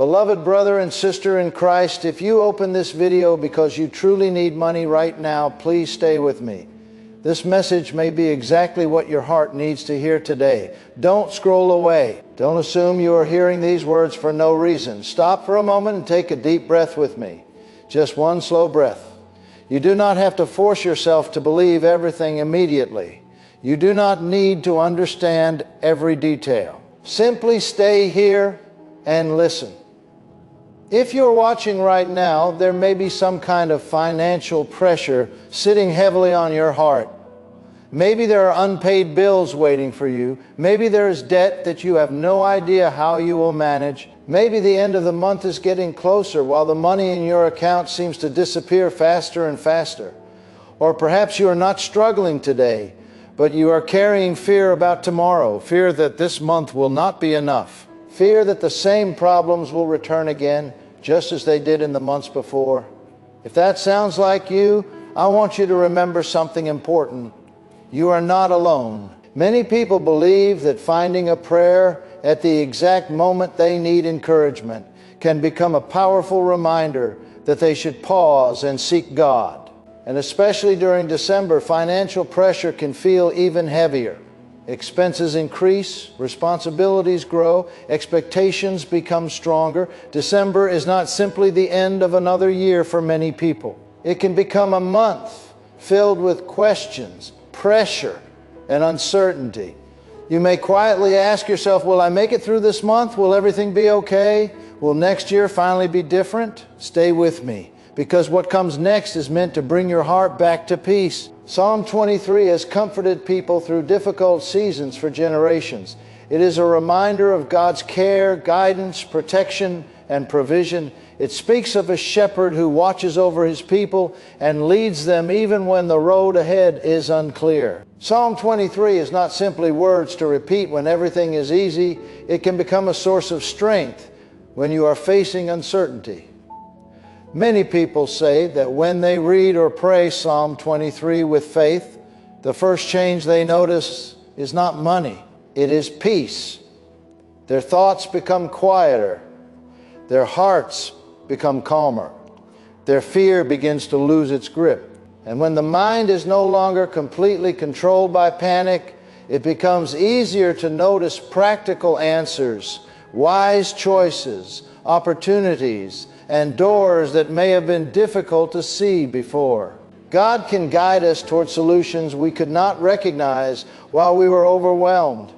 Beloved brother and sister in Christ, if you open this video because you truly need money right now, please stay with me. This message may be exactly what your heart needs to hear today. Don't scroll away. Don't assume you are hearing these words for no reason. Stop for a moment and take a deep breath with me. Just one slow breath. You do not have to force yourself to believe everything immediately. You do not need to understand every detail. Simply stay here and listen. If you're watching right now, there may be some kind of financial pressure sitting heavily on your heart. Maybe there are unpaid bills waiting for you. Maybe there is debt that you have no idea how you will manage. Maybe the end of the month is getting closer while the money in your account seems to disappear faster and faster. Or perhaps you are not struggling today, but you are carrying fear about tomorrow, fear that this month will not be enough. Fear that the same problems will return again, just as they did in the months before. If that sounds like you, I want you to remember something important. You are not alone. Many people believe that finding a prayer at the exact moment they need encouragement can become a powerful reminder that they should pause and seek God. And especially during December, financial pressure can feel even heavier. Expenses increase, responsibilities grow, expectations become stronger. December is not simply the end of another year for many people. It can become a month filled with questions, pressure, and uncertainty. You may quietly ask yourself, will I make it through this month? Will everything be okay? Will next year finally be different? Stay with me, because what comes next is meant to bring your heart back to peace. Psalm 23 has comforted people through difficult seasons for generations. It is a reminder of God's care, guidance, protection, and provision. It speaks of a shepherd who watches over his people and leads them even when the road ahead is unclear. Psalm 23 is not simply words to repeat when everything is easy. It can become a source of strength when you are facing uncertainty. Many people say that when they read or pray Psalm 23 with faith, the first change they notice is not money, it is peace. Their thoughts become quieter. Their hearts become calmer. Their fear begins to lose its grip. And when the mind is no longer completely controlled by panic, it becomes easier to notice practical answers, wise choices, opportunities, and doors that may have been difficult to see before. God can guide us toward solutions we could not recognize while we were overwhelmed.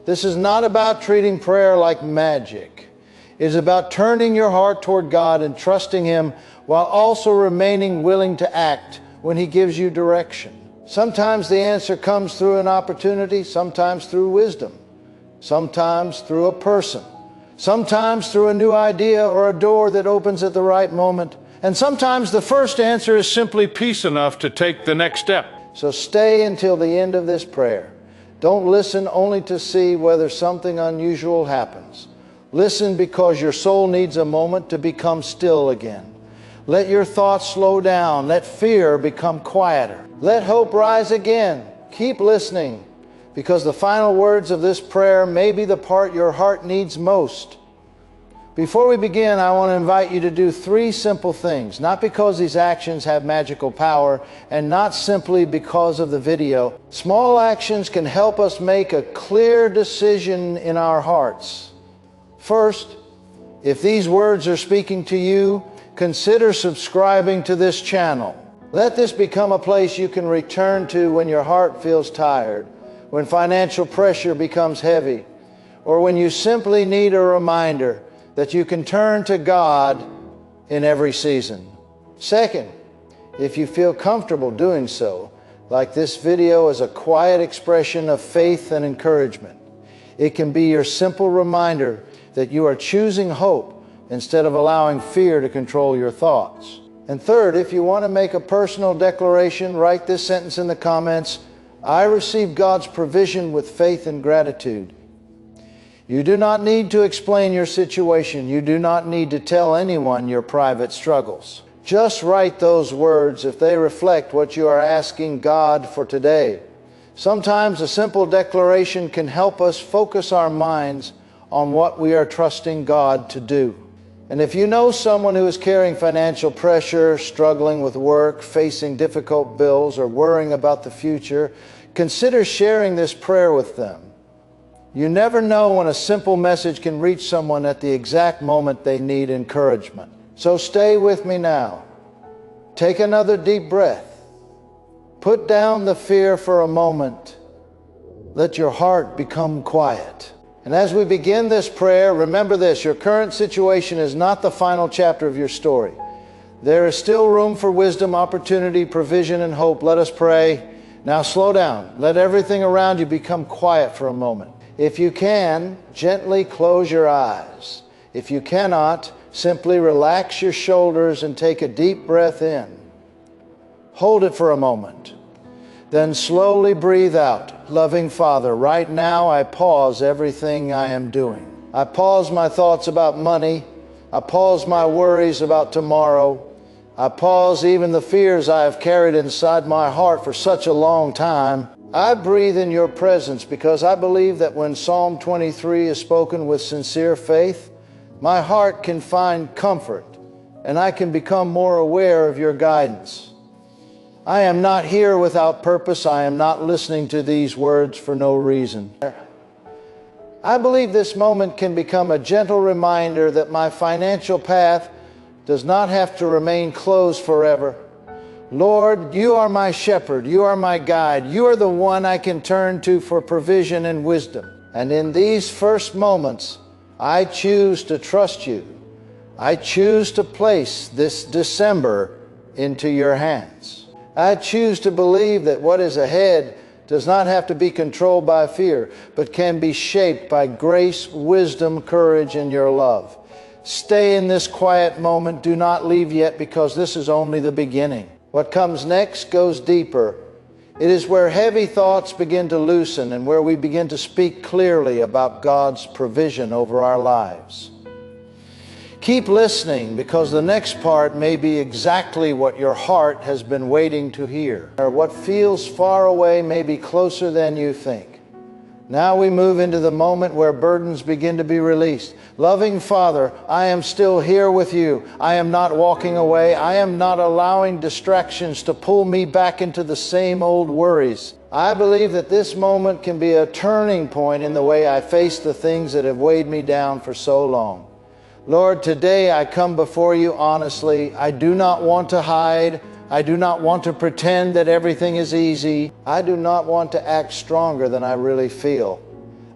This is not about treating prayer like magic. It is about turning your heart toward God and trusting Him while also remaining willing to act when He gives you direction. Sometimes the answer comes through an opportunity, sometimes through wisdom, sometimes through a person, sometimes through a new idea or a door that opens at the right moment. And sometimes the first answer is simply peace enough to take the next step. So stay until the end of this prayer. Don't listen only to see whether something unusual happens. Listen because your soul needs a moment to become still again. Let your thoughts slow down. Let fear become quieter. Let hope rise again. Keep listening, because the final words of this prayer may be the part your heart needs most. Before we begin, I want to invite you to do 3 simple things, not because these actions have magical power and not simply because of the video. Small actions can help us make a clear decision in our hearts. First, if these words are speaking to you, consider subscribing to this channel. Let this become a place you can return to when your heart feels tired, when financial pressure becomes heavy, or when you simply need a reminder that you can turn to God in every season. Second, if you feel comfortable doing so, like this video is a quiet expression of faith and encouragement, it can be your simple reminder that you are choosing hope instead of allowing fear to control your thoughts. And third, if you want to make a personal declaration, write this sentence in the comments: I receive God's provision with faith and gratitude. You do not need to explain your situation. You do not need to tell anyone your private struggles. Just write those words if they reflect what you are asking God for today. Sometimes a simple declaration can help us focus our minds on what we are trusting God to do. And if you know someone who is carrying financial pressure, struggling with work, facing difficult bills, or worrying about the future, consider sharing this prayer with them. You never know when a simple message can reach someone at the exact moment they need encouragement. So stay with me now. Take another deep breath. Put down the fear for a moment. Let your heart become quiet. And as we begin this prayer, remember this: your current situation is not the final chapter of your story. There is still room for wisdom, opportunity, provision, and hope. Let us pray. Now slow down. Let everything around you become quiet for a moment. If you can, gently close your eyes. If you cannot, simply relax your shoulders and take a deep breath in. Hold it for a moment. Then slowly breathe out. Loving Father, right now I pause everything I am doing. I pause my thoughts about money. I pause my worries about tomorrow. I pause even the fears I have carried inside my heart for such a long time. I breathe in your presence because I believe that when Psalm 23 is spoken with sincere faith, my heart can find comfort and I can become more aware of your guidance. I am not here without purpose. I am not listening to these words for no reason. I believe this moment can become a gentle reminder that my financial path does not have to remain closed forever. Lord, you are my shepherd. You are my guide. You are the one I can turn to for provision and wisdom. And in these first moments, I choose to trust you. I choose to place this December into your hands. I choose to believe that what is ahead does not have to be controlled by fear, but can be shaped by grace, wisdom, courage, and your love. Stay in this quiet moment. Do not leave yet, because this is only the beginning. What comes next goes deeper. It is where heavy thoughts begin to loosen and where we begin to speak clearly about God's provision over our lives. Keep listening, because the next part may be exactly what your heart has been waiting to hear. Or what feels far away may be closer than you think. Now we move into the moment where burdens begin to be released. Loving Father, I am still here with you. I am not walking away. I am not allowing distractions to pull me back into the same old worries. I believe that this moment can be a turning point in the way I face the things that have weighed me down for so long. Lord, today I come before you honestly. I do not want to hide. I do not want to pretend that everything is easy. I do not want to act stronger than I really feel.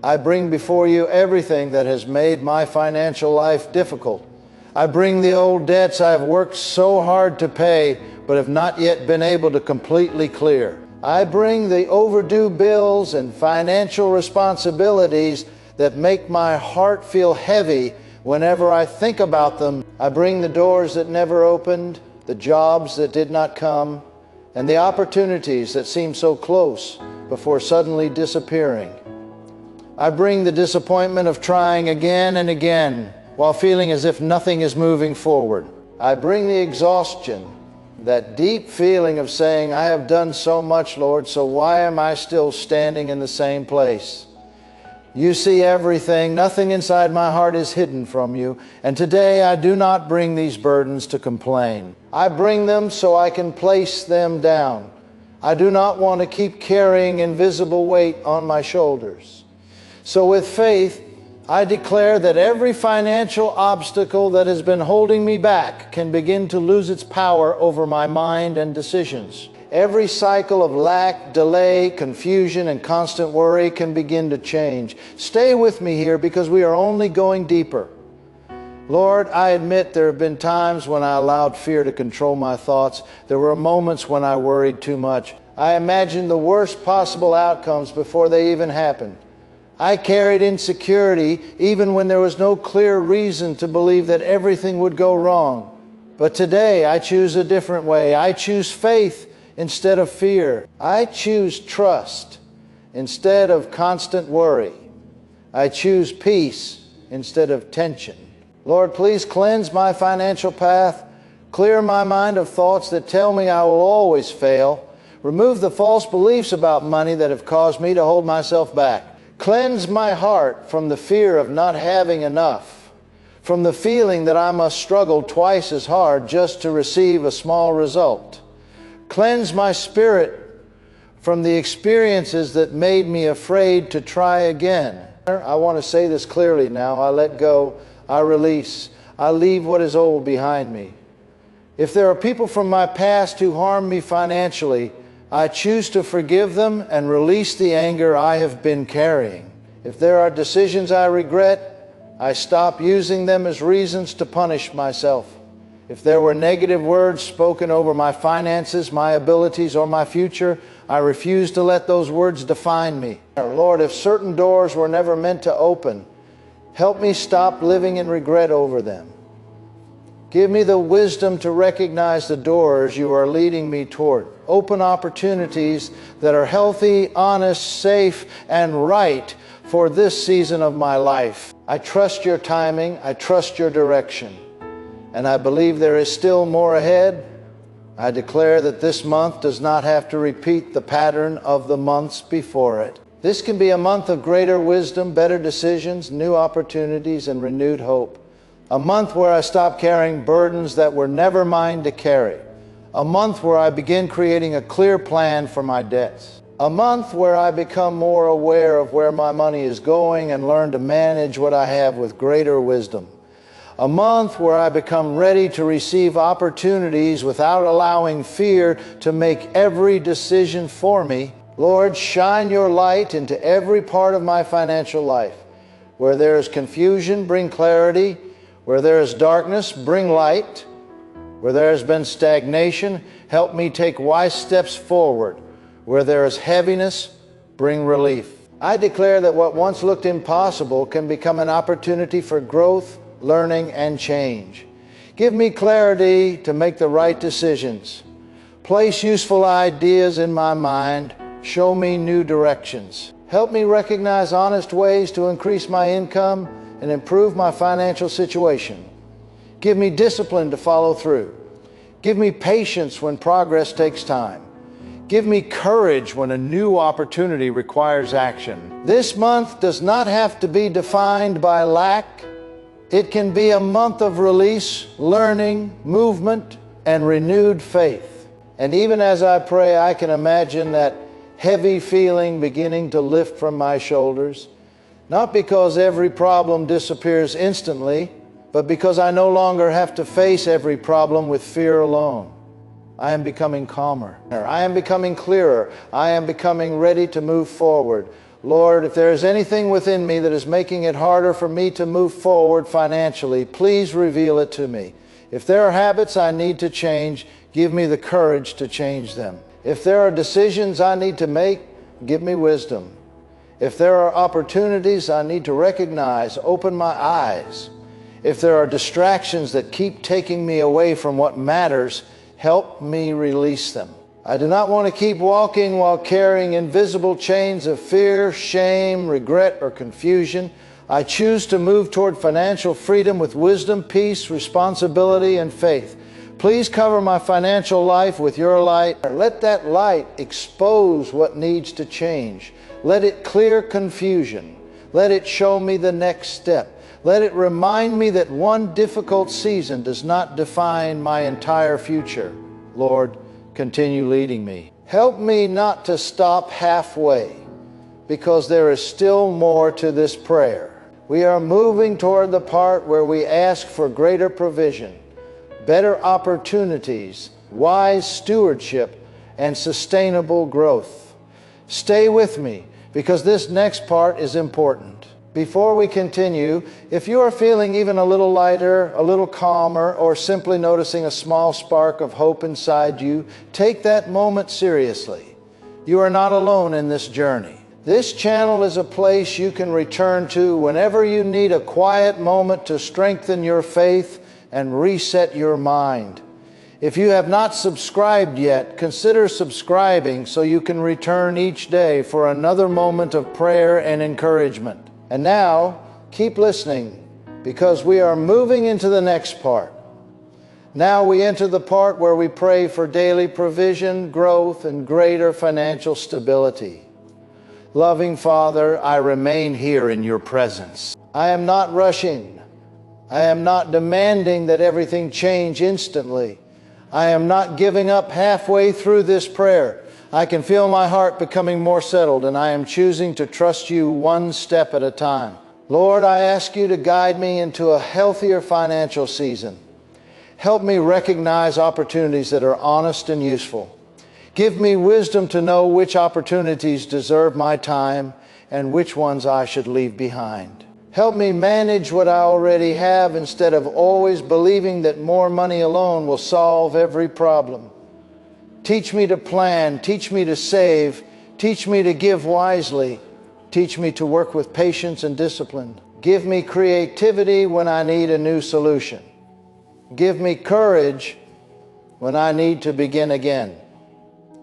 I bring before you everything that has made my financial life difficult. I bring the old debts I have worked so hard to pay, but have not yet been able to completely clear. I bring the overdue bills and financial responsibilities that make my heart feel heavy whenever I think about them. I bring the doors that never opened, the jobs that did not come, and the opportunities that seemed so close before suddenly disappearing. I bring the disappointment of trying again and again while feeling as if nothing is moving forward. I bring the exhaustion, that deep feeling of saying, I have done so much, Lord, so why am I still standing in the same place? You see everything. Nothing inside my heart is hidden from you. And today I do not bring these burdens to complain. I bring them so I can place them down. I do not want to keep carrying invisible weight on my shoulders. So with faith, I declare that every financial obstacle that has been holding me back can begin to lose its power over my mind and decisions. Every cycle of lack, delay, confusion, and constant worry can begin to change. Stay with me here, because we are only going deeper. Lord, I admit there have been times when I allowed fear to control my thoughts. There were moments when I worried too much. I imagined the worst possible outcomes before they even happened. I carried insecurity even when there was no clear reason to believe that everything would go wrong. But today I choose a different way. I choose faith instead of fear. I choose trust instead of constant worry. I choose peace instead of tension. Lord, please cleanse my financial path. Clear my mind of thoughts that tell me I will always fail. Remove the false beliefs about money that have caused me to hold myself back. Cleanse my heart from the fear of not having enough, from the feeling that I must struggle twice as hard just to receive a small result. Cleanse my spirit from the experiences that made me afraid to try again. I want to say this clearly now. I let go. I release. I leave what is old behind me. If there are people from my past who harmed me financially, I choose to forgive them and release the anger I have been carrying. If there are decisions I regret, I stop using them as reasons to punish myself. If there were negative words spoken over my finances, my abilities, or my future, I refuse to let those words define me. Lord, if certain doors were never meant to open, help me stop living in regret over them. Give me the wisdom to recognize the doors you are leading me toward. Open opportunities that are healthy, honest, safe, and right for this season of my life. I trust your timing. I trust your direction. And I believe there is still more ahead. I declare that this month does not have to repeat the pattern of the months before it. This can be a month of greater wisdom, better decisions, new opportunities, and renewed hope. A month where I stop carrying burdens that were never mine to carry. A month where I begin creating a clear plan for my debts. A month where I become more aware of where my money is going and learn to manage what I have with greater wisdom. A month where I become ready to receive opportunities without allowing fear to make every decision for me. Lord, shine your light into every part of my financial life. Where there is confusion, bring clarity. Where there is darkness, bring light. Where there has been stagnation, help me take wise steps forward. Where there is heaviness, bring relief. I declare that what once looked impossible can become an opportunity for growth, learning, and change. Give me clarity to make the right decisions. Place useful ideas in my mind. Show me new directions. Help me recognize honest ways to increase my income and improve my financial situation. Give me discipline to follow through. Give me patience when progress takes time. Give me courage when a new opportunity requires action. This month does not have to be defined by lack. It can be a month of release, learning, movement, and renewed faith. And even as I pray, I can imagine that heavy feeling beginning to lift from my shoulders. Not because every problem disappears instantly, but because I no longer have to face every problem with fear alone. I am becoming calmer. I am becoming clearer. I am becoming ready to move forward. Lord, if there is anything within me that is making it harder for me to move forward financially, please reveal it to me. If there are habits I need to change, give me the courage to change them. If there are decisions I need to make, give me wisdom. If there are opportunities I need to recognize, open my eyes. If there are distractions that keep taking me away from what matters, help me release them. I do not want to keep walking while carrying invisible chains of fear, shame, regret, or confusion. I choose to move toward financial freedom with wisdom, peace, responsibility, and faith. Please cover my financial life with your light. Let that light expose what needs to change. Let it clear confusion. Let it show me the next step. Let it remind me that one difficult season does not define my entire future. Lord, continue leading me. Help me not to stop halfway, because there is still more to this prayer. We are moving toward the part where we ask for greater provision, better opportunities, wise stewardship, and sustainable growth. Stay with me, because this next part is important. Before we continue, if you are feeling even a little lighter, a little calmer, or simply noticing a small spark of hope inside you, take that moment seriously. You are not alone in this journey. This channel is a place you can return to whenever you need a quiet moment to strengthen your faith and reset your mind. If you have not subscribed yet, consider subscribing so you can return each day for another moment of prayer and encouragement. And now, keep listening, because we are moving into the next part. Now we enter the part where we pray for daily provision, growth, and greater financial stability. Loving Father, I remain here in your presence. I am not rushing. I am not demanding that everything change instantly. I am not giving up halfway through this prayer. I can feel my heart becoming more settled, and I am choosing to trust you one step at a time. Lord, I ask you to guide me into a healthier financial season. Help me recognize opportunities that are honest and useful. Give me wisdom to know which opportunities deserve my time and which ones I should leave behind. Help me manage what I already have instead of always believing that more money alone will solve every problem. Teach me to plan, teach me to save, teach me to give wisely, teach me to work with patience and discipline. Give me creativity when I need a new solution. Give me courage when I need to begin again.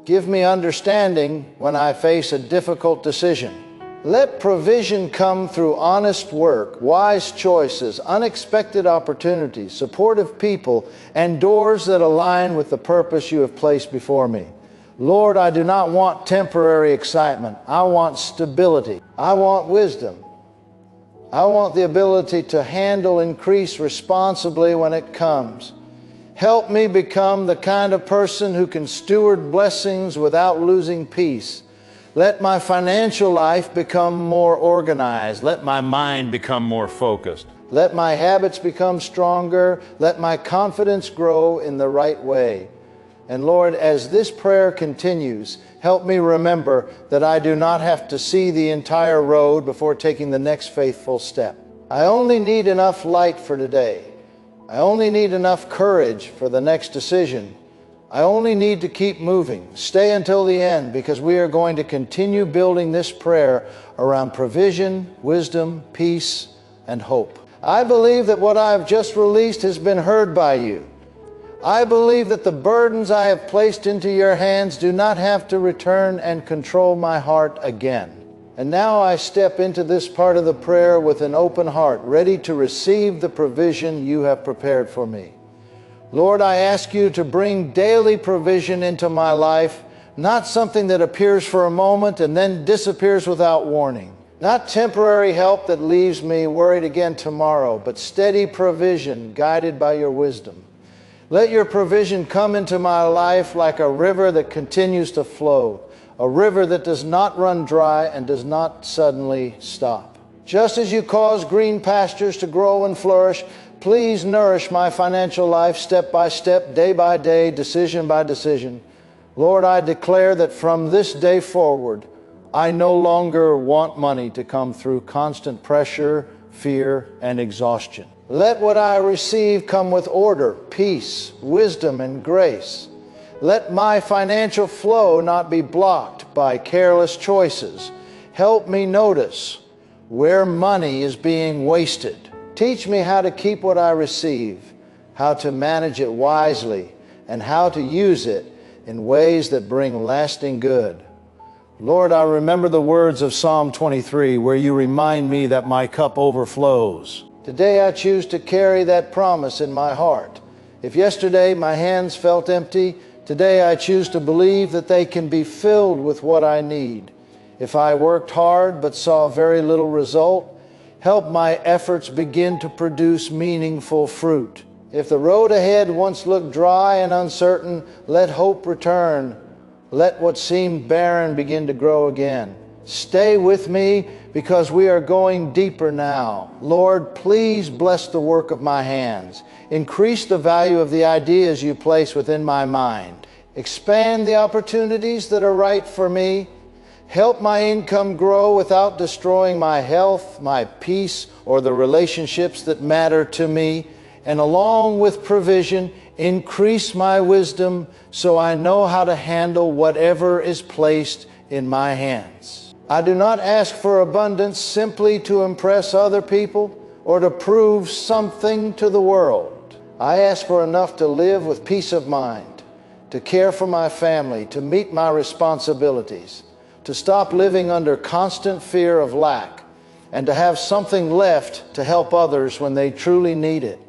Give me understanding when I face a difficult decision. Let provision come through honest work, wise choices, unexpected opportunities, supportive people, and doors that align with the purpose you have placed before me. Lord, I do not want temporary excitement. I want stability. I want wisdom. I want the ability to handle increase responsibly when it comes. Help me become the kind of person who can steward blessings without losing peace. Let my financial life become more organized. Let my mind become more focused. Let my habits become stronger. Let my confidence grow in the right way. And Lord, as this prayer continues, help me remember that I do not have to see the entire road before taking the next faithful step. I only need enough light for today. I only need enough courage for the next decision. I only need to keep moving. Stay until the end, because we are going to continue building this prayer around provision, wisdom, peace, and hope. I believe that what I have just released has been heard by you. I believe that the burdens I have placed into your hands do not have to return and control my heart again. And now I step into this part of the prayer with an open heart, ready to receive the provision you have prepared for me. Lord, I ask you to bring daily provision into my life, not something that appears for a moment and then disappears without warning. Not temporary help that leaves me worried again tomorrow, but steady provision guided by your wisdom. Let your provision come into my life like a river that continues to flow, a river that does not run dry and does not suddenly stop. Just as you cause green pastures to grow and flourish, please nourish my financial life step by step, day by day, decision by decision. Lord, I declare that from this day forward, I no longer want money to come through constant pressure, fear, and exhaustion. Let what I receive come with order, peace, wisdom, and grace. Let my financial flow not be blocked by careless choices. Help me notice where money is being wasted. Teach me how to keep what I receive, how to manage it wisely, and how to use it in ways that bring lasting good. Lord, I remember the words of Psalm 23, where you remind me that my cup overflows. Today I choose to carry that promise in my heart. If yesterday my hands felt empty, today I choose to believe that they can be filled with what I need. If I worked hard but saw very little result, help my efforts begin to produce meaningful fruit. If the road ahead once looked dry and uncertain, let hope return. Let what seemed barren begin to grow again. Stay with me, because we are going deeper now. Lord, please bless the work of my hands. Increase the value of the ideas you place within my mind. Expand the opportunities that are right for me. Help my income grow without destroying my health, my peace, or the relationships that matter to me. And along with provision, increase my wisdom so I know how to handle whatever is placed in my hands. I do not ask for abundance simply to impress other people or to prove something to the world. I ask for enough to live with peace of mind, to care for my family, to meet my responsibilities, to stop living under constant fear of lack, and to have something left to help others when they truly need it.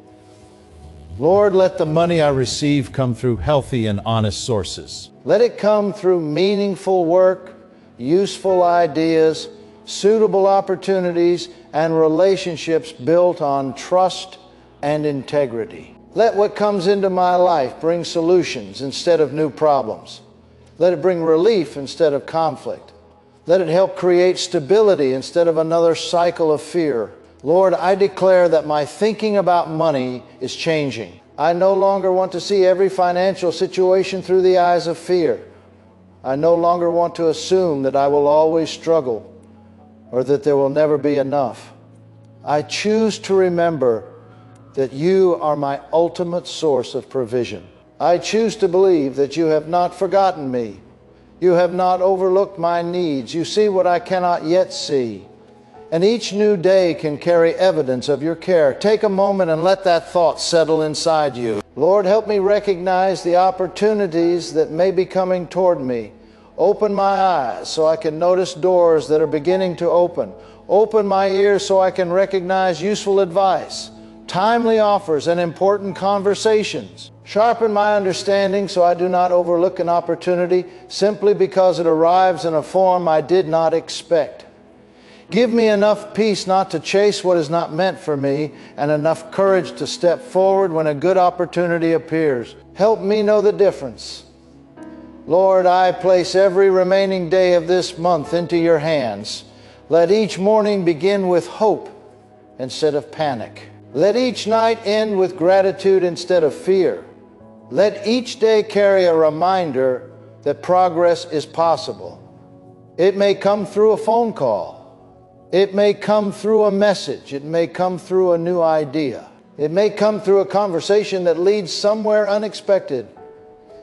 Lord, let the money I receive come through healthy and honest sources. Let it come through meaningful work, useful ideas, suitable opportunities, and relationships built on trust and integrity. Let what comes into my life bring solutions instead of new problems. Let it bring relief instead of conflict. Let it help create stability instead of another cycle of fear. Lord, I declare that my thinking about money is changing. I no longer want to see every financial situation through the eyes of fear. I no longer want to assume that I will always struggle or that there will never be enough. I choose to remember that you are my ultimate source of provision. I choose to believe that you have not forgotten me. You have not overlooked my needs. You see what I cannot yet see. And each new day can carry evidence of your care. Take a moment and let that thought settle inside you. Lord, help me recognize the opportunities that may be coming toward me. Open my eyes so I can notice doors that are beginning to open. Open my ears so I can recognize useful advice, timely offers, and important conversations. Sharpen my understanding so I do not overlook an opportunity simply because it arrives in a form I did not expect. Give me enough peace not to chase what is not meant for me, and enough courage to step forward when a good opportunity appears. Help me know the difference. Lord, I place every remaining day of this month into your hands. Let each morning begin with hope instead of panic. Let each night end with gratitude instead of fear. Let each day carry a reminder that progress is possible. It may come through a phone call. It may come through a message. It may come through a new idea. It may come through a conversation that leads somewhere unexpected.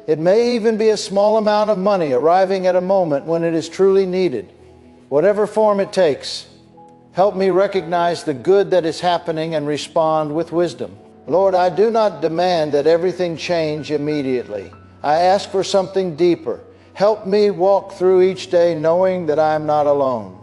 It may even be a small amount of money arriving at a moment when it is truly needed. Whatever form it takes, help me recognize the good that is happening and respond with wisdom. Lord, I do not demand that everything change immediately. I ask for something deeper. Help me walk through each day knowing that I am not alone.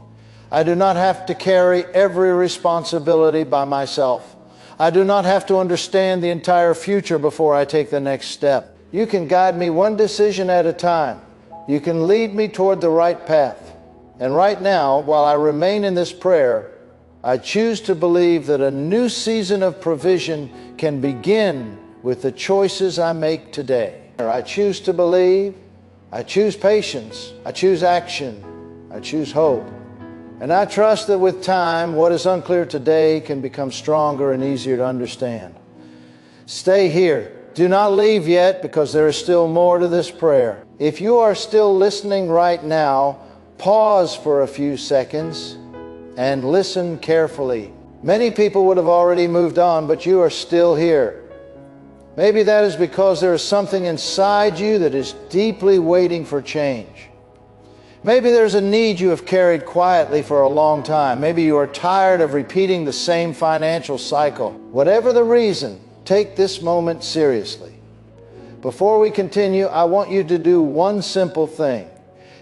I do not have to carry every responsibility by myself. I do not have to understand the entire future before I take the next step. You can guide me one decision at a time. You can lead me toward the right path. And right now, while I remain in this prayer, I choose to believe that a new season of provision can begin with the choices I make today. I choose to believe, I choose patience, I choose action, I choose hope. And I trust that with time, what is unclear today can become stronger and easier to understand. Stay here. Do not leave yet, because there is still more to this prayer. If you are still listening right now, pause for a few seconds and listen carefully. Many people would have already moved on, but you are still here. Maybe that is because there is something inside you that is deeply waiting for change. Maybe there's a need you have carried quietly for a long time. Maybe you are tired of repeating the same financial cycle. Whatever the reason, take this moment seriously. Before we continue, I want you to do one simple thing.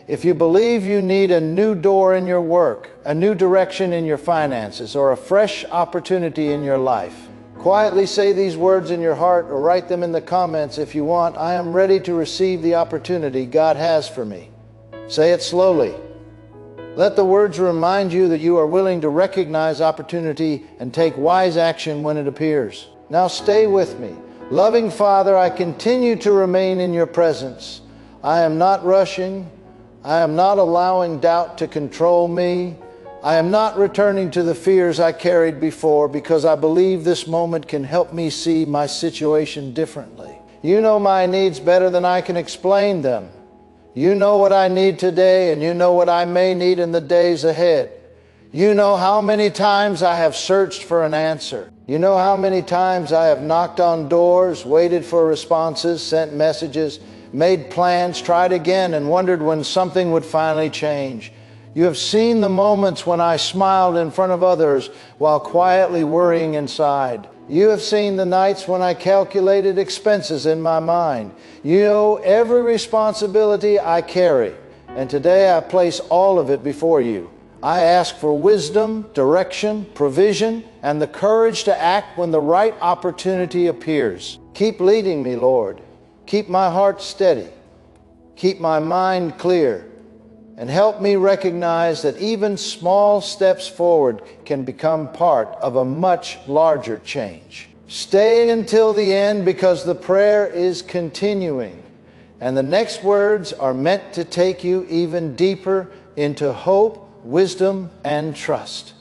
If you believe you need a new door in your work, a new direction in your finances, or a fresh opportunity in your life, quietly say these words in your heart or write them in the comments if you want. I am ready to receive the opportunity God has for me. Say it slowly. Let the words remind you that you are willing to recognize opportunity and take wise action when it appears. Now stay with me. Loving Father, I continue to remain in your presence. I am not rushing. I am not allowing doubt to control me. I am not returning to the fears I carried before, because I believe this moment can help me see my situation differently. You know my needs better than I can explain them. You know what I need today, and you know what I may need in the days ahead. You know how many times I have searched for an answer. You know how many times I have knocked on doors, waited for responses, sent messages, made plans, tried again, and wondered when something would finally change. You have seen the moments when I smiled in front of others while quietly worrying inside. You have seen the nights when I calculated expenses in my mind. You know every responsibility I carry, and today I place all of it before you. I ask for wisdom, direction, provision, and the courage to act when the right opportunity appears. Keep leading me, Lord. Keep my heart steady. Keep my mind clear. and help me recognize that even small steps forward can become part of a much larger change. Stay until the end because the prayer is continuing, and the next words are meant to take you even deeper into hope, wisdom, and trust.